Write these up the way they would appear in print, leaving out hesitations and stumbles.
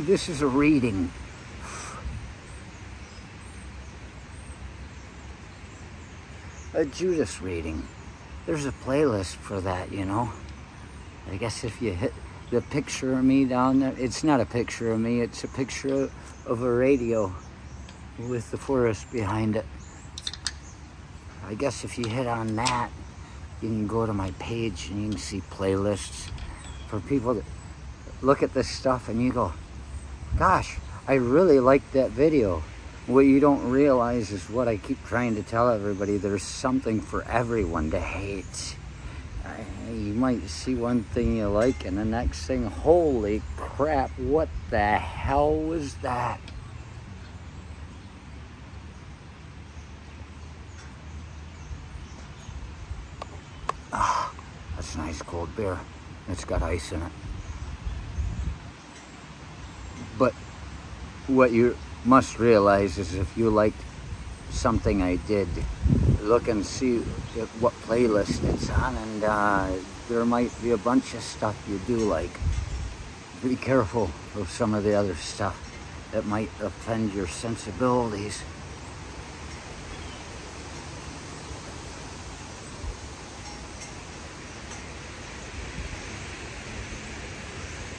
This is a reading. A Judas reading. There's a playlist for that, you know. I guess if you hit the picture of me down there, it's not a picture of me, it's a picture of a radio with the forest behind it. I guess if you hit on that, you can go to my page and you can see playlists for people that look at this stuff and you go, gosh, I really like that video. What you don't realize is what I keep trying to tell everybody, there's something for everyone to hate. You might see one thing you like and the next thing, holy crap, what the hell was that? Ah, that's nice cold beer. It's got ice in it. But what you must realize is if you liked something I did, look and see what playlist it's on, and there might be a bunch of stuff you do like. Be careful of some of the other stuff that might offend your sensibilities.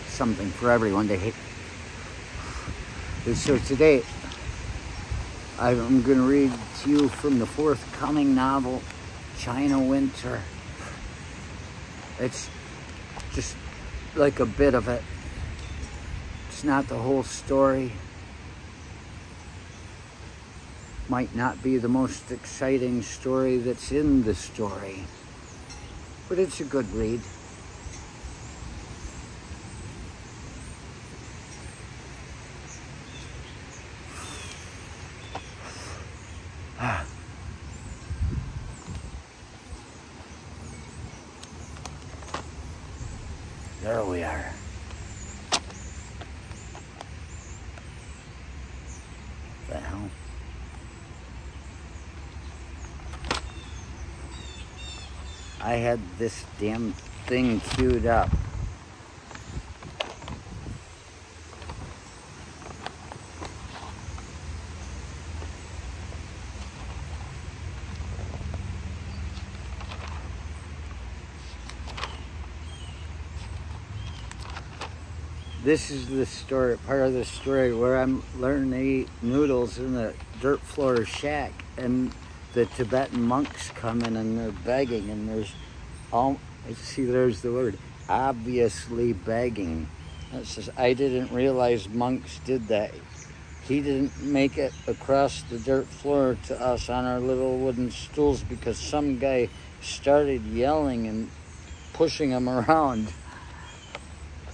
Something for everyone to hate. So today, I'm going to read to you from the forthcoming novel, China Winter. It's just like a bit of it. It's not the whole story. Might not be the most exciting story that's in the story, but it's a good read. There we are. The hell? I had this damn thing queued up. This is the story, part of the story where I'm learning to eat noodles in the dirt floor shack, and the Tibetan monks come in and they're begging, and there's there's the word, obviously begging. It says, I didn't realize monks did that. He didn't make it across the dirt floor to us on our little wooden stools because some guy started yelling and pushing him around.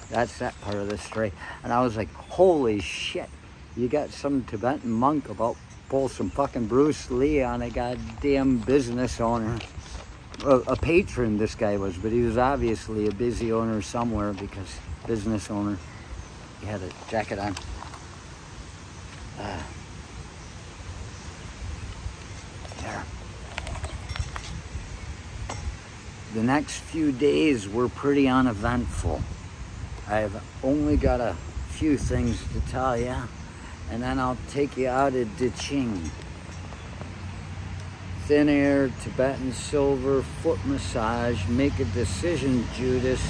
That's that part of the story. And I was like, holy shit, you got some Tibetan monk about pull some fucking Bruce Lee on a goddamn business owner. A patron this guy was, but he was obviously a busy owner somewhere because business owner. He had a jacket on. There. The next few days were pretty uneventful. I've only got a few things to tell you, and then I'll take you out of Diching. Thin air, Tibetan silver, foot massage, make a decision, Judas,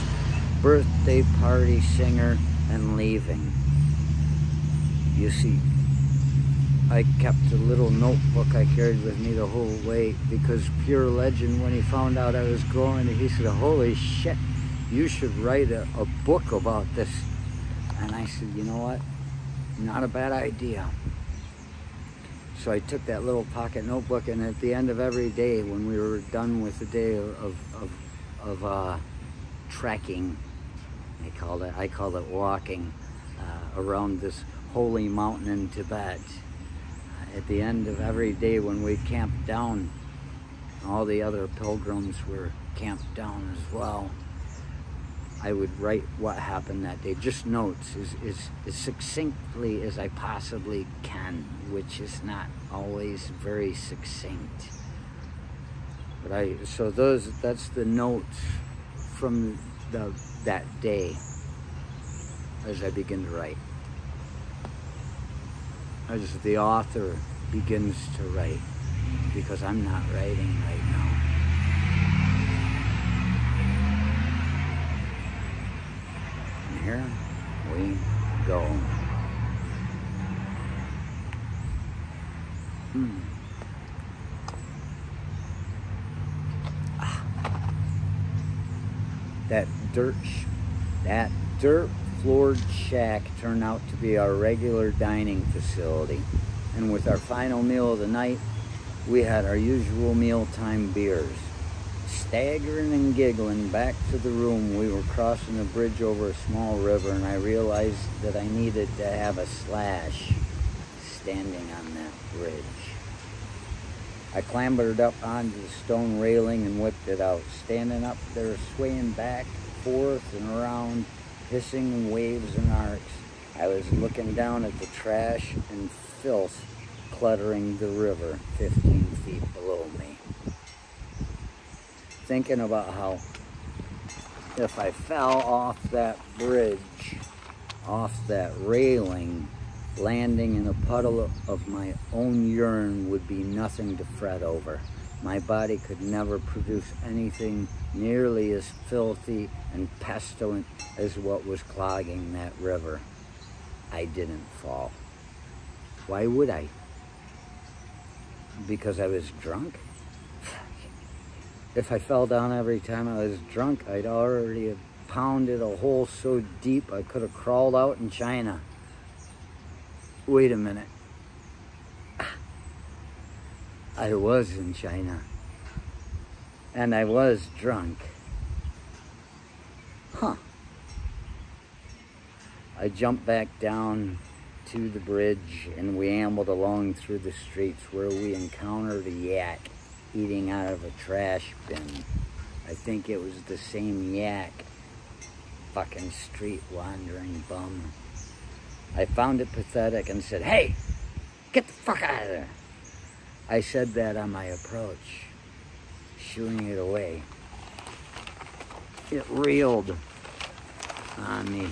birthday party singer, and leaving. You see, I kept a little notebook I carried with me the whole way because Pure Legend, when he found out I was going, he said, holy shit, you should write a book about this. And I said, you know what? Not a bad idea. So I took that little pocket notebook, and at the end of every day, when we were done with the day of trekking, I called it walking around this holy mountain in Tibet. At the end of every day when we camped down, all the other pilgrims were camped down as well. I would write what happened that day, just notes, as succinctly as I possibly can, which is not always very succinct. But that's the notes from that day as I begin to write. as the author begins to write, because I'm not writing right now. And here we go. That dirt floored shack turned out to be our regular dining facility. And with our final meal of the night, we had our usual mealtime beers. Staggering and giggling back to the room, we were crossing a bridge over a small river, and I realized that I needed to have a slash standing on that bridge. I clambered up onto the stone railing and whipped it out. Standing up there, swaying back, forth, and around, hissing waves and arcs, I was looking down at the trash and filth cluttering the river 15 feet below me. Thinking about how if I fell off that bridge, off that railing, landing in a puddle of my own urine would be nothing to fret over. My body could never produce anything nearly as filthy and pestilent as what was clogging that river. I didn't fall. Why would I? Because I was drunk? If I fell down every time I was drunk, I'd already have pounded a hole so deep I could have crawled out in China. Wait a minute. I was in China. And I was drunk. Huh. I jumped back down to the bridge and we ambled along through the streets where we encountered a yak eating out of a trash bin. I think it was the same yak. Fucking street wandering bum. I found it pathetic and said, "Hey, get the fuck out of there." I said that on my approach, shooing it away. It reeled on me,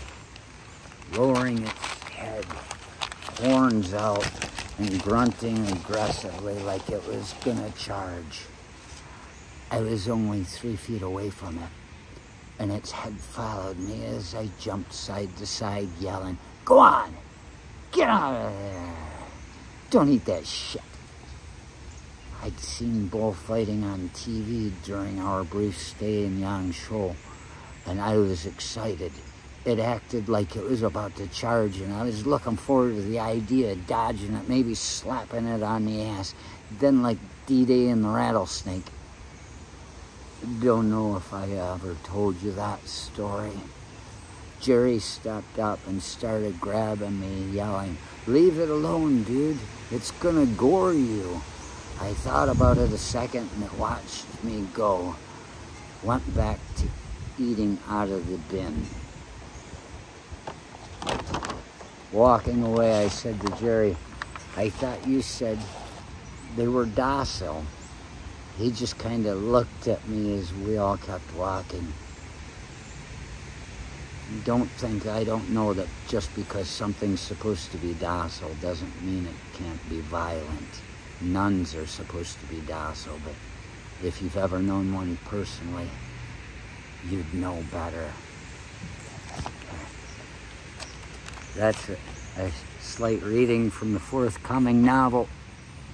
lowering its head, horns out, and grunting aggressively like it was gonna charge. I was only 3 feet away from it, and its head followed me as I jumped side to side, yelling, "Go on! Get out of there! Don't eat that shit!" I'd seen bullfighting on TV during our brief stay in Yangshuo, and I was excited. It acted like it was about to charge, and I was looking forward to the idea of dodging it, maybe slapping it on the ass, then like D-Day and the rattlesnake. Don't know if I ever told you that story. Jerry stepped up and started grabbing me, yelling, "Leave it alone, dude. It's gonna gore you." I thought about it a second and it watched me go. Went back to eating out of the bin. Walking away, I said to Jerry, "I thought you said they were docile." He just kind of looked at me as we all kept walking. Don't think I don't know that just because something's supposed to be docile doesn't mean it can't be violent. Nuns are supposed to be docile, but if you've ever known one personally, you'd know better. That's a slight reading from the forthcoming novel,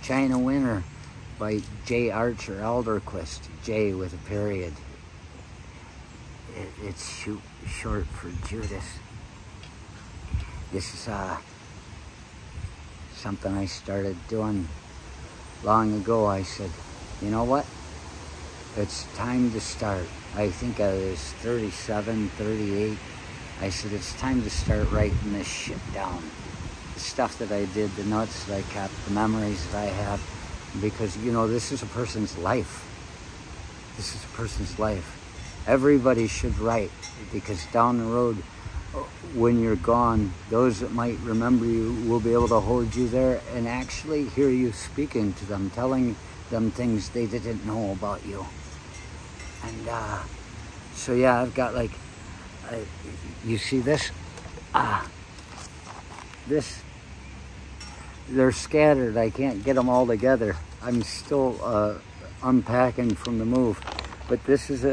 China Winter, by J. Archer Elderquist, J with a period. It's short for Judas. This is something I started doing long ago. I said, you know what? It's time to start. I think I was 37, 38. I said, it's time to start writing this shit down. The stuff that I did, the notes that I kept, the memories that I have. Because, you know, this is a person's life. This is a person's life. Everybody should write, because down the road, when you're gone, those that might remember you will be able to hold you there and actually hear you speaking to them, telling them things they didn't know about you. And so yeah, I've got like, you see this? they're scattered. I can't get them all together. I'm still unpacking from the move. But this is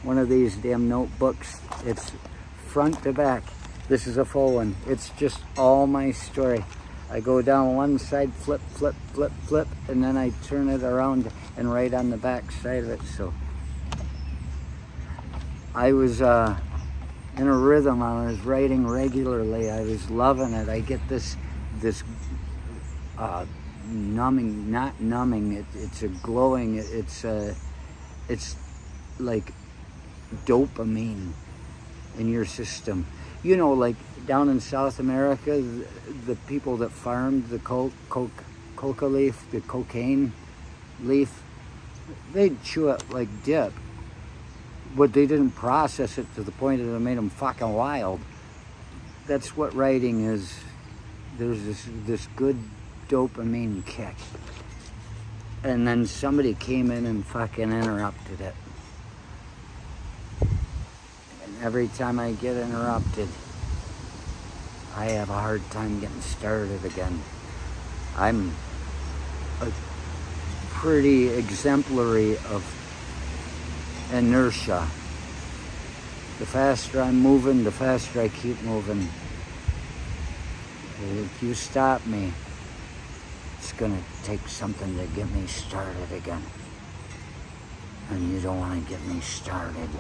one of these damn notebooks. It's front to back. This is a full one. It's just all my story. I go down one side, flip, flip, flip, flip, and then I turn it around and write on the back side of it. So I was in a rhythm. I was writing regularly. I was loving it. I get this numbing, not numbing. It's a glowing. It's like dopamine in your system. You know, like down in South America, the people that farmed the coca leaf, the cocaine leaf, they'd chew it like dip, but they didn't process it to the point that it made them fucking wild. That's what writing is. There's this good dopamine kick. And then somebody came in and fucking interrupted it. And every time I get interrupted, I have a hard time getting started again. I'm pretty exemplary of inertia. The faster I'm moving, the faster I keep moving. If you stop me, it's gonna take something to get me started again. And you don't want to get me started.